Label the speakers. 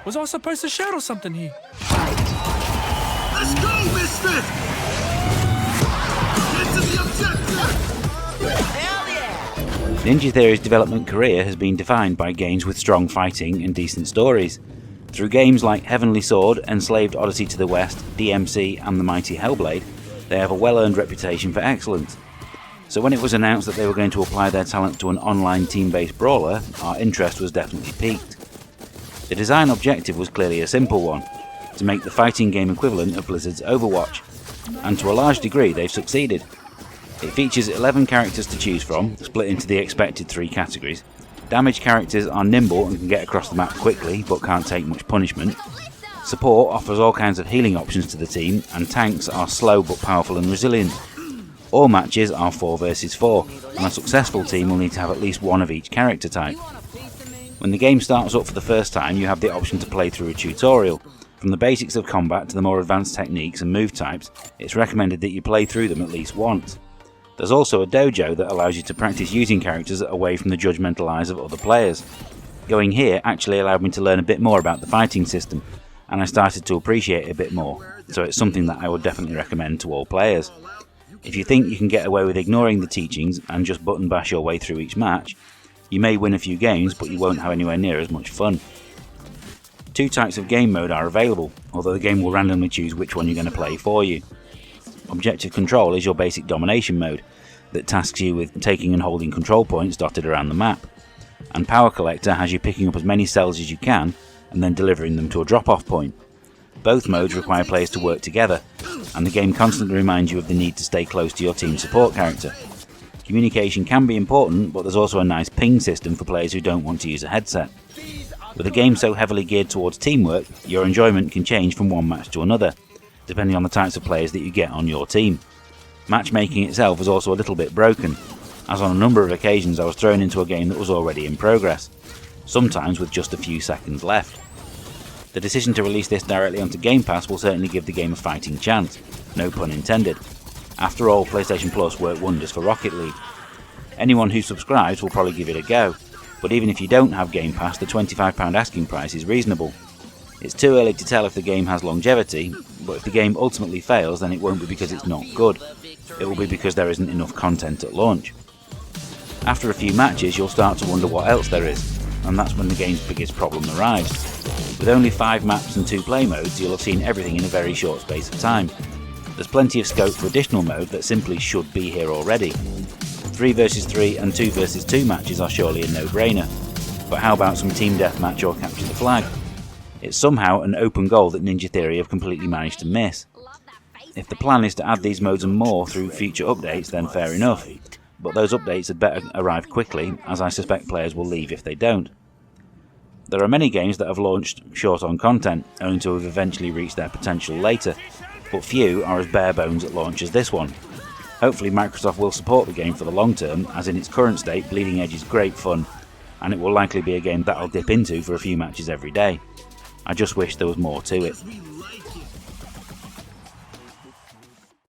Speaker 1: Was I supposed to shout or something here?
Speaker 2: Let's go, Misfit! Get to the objective!
Speaker 3: Hell yeah!
Speaker 4: Ninja Theory's development career has been defined by games with strong fighting and decent stories. Through games like Heavenly Sword, Enslaved Odyssey to the West, DMC and the mighty Hellblade, they have a well-earned reputation for excellence. So when it was announced that they were going to apply their talent to an online team-based brawler, our interest was definitely piqued. The design objective was clearly a simple one, to make the fighting game equivalent of Blizzard's Overwatch, and to a large degree they've succeeded. It features 11 characters to choose from, split into the expected 3 categories. Damage characters are nimble and can get across the map quickly, but can't take much punishment. Support offers all kinds of healing options to the team, and tanks are slow but powerful and resilient. All matches are 4 versus 4, and a successful team will need to have at least one of each character type. When the game starts up for the first time, you have the option to play through a tutorial. From the basics of combat to the more advanced techniques and move types, it's recommended that you play through them at least once. There's also a dojo that allows you to practice using characters away from the judgmental eyes of other players. Going here actually allowed me to learn a bit more about the fighting system, and I started to appreciate it a bit more, so it's something that I would definitely recommend to all players. If you think you can get away with ignoring the teachings and just button bash your way through each match, you may win a few games, but you won't have anywhere near as much fun. 2 types of game mode are available, although the game will randomly choose which one you're going to play for you. Objective Control is your basic domination mode, that tasks you with taking and holding control points dotted around the map, and Power Collector has you picking up as many cells as you can and then delivering them to a drop-off point. Both modes require players to work together, and the game constantly reminds you of the need to stay close to your team support character. Communication can be important, but there's also a nice ping system for players who don't want to use a headset. With a game so heavily geared towards teamwork, your enjoyment can change from one match to another, depending on the types of players that you get on your team. Matchmaking itself was also a little bit broken, as on a number of occasions I was thrown into a game that was already in progress, sometimes with just a few seconds left. The decision to release this directly onto Game Pass will certainly give the game a fighting chance, no pun intended. After all, PlayStation Plus worked wonders for Rocket League. Anyone who subscribes will probably give it a go, but even if you don't have Game Pass, the £25 asking price is reasonable. It's too early to tell if the game has longevity, but if the game ultimately fails, then it won't be because it's not good. It will be because there isn't enough content at launch. After a few matches, you'll start to wonder what else there is, and that's when the game's biggest problem arrives. With only 5 maps and 2 play modes, you'll have seen everything in a very short space of time. There's plenty of scope for additional mode that simply should be here already. 3 versus 3 and 2 versus 2 matches are surely a no-brainer, but how about some team deathmatch or capture the flag? It's somehow an open goal that Ninja Theory have completely managed to miss. If the plan is to add these modes and more through future updates, then fair enough, but those updates had better arrive quickly, as I suspect players will leave if they don't. There are many games that have launched short on content, owing to have eventually reached their potential later, but few are as bare bones at launch as this one. Hopefully Microsoft will support the game for the long term, as in its current state Bleeding Edge is great fun, and it will likely be a game that I'll dip into for a few matches every day. I just wish there was more to it.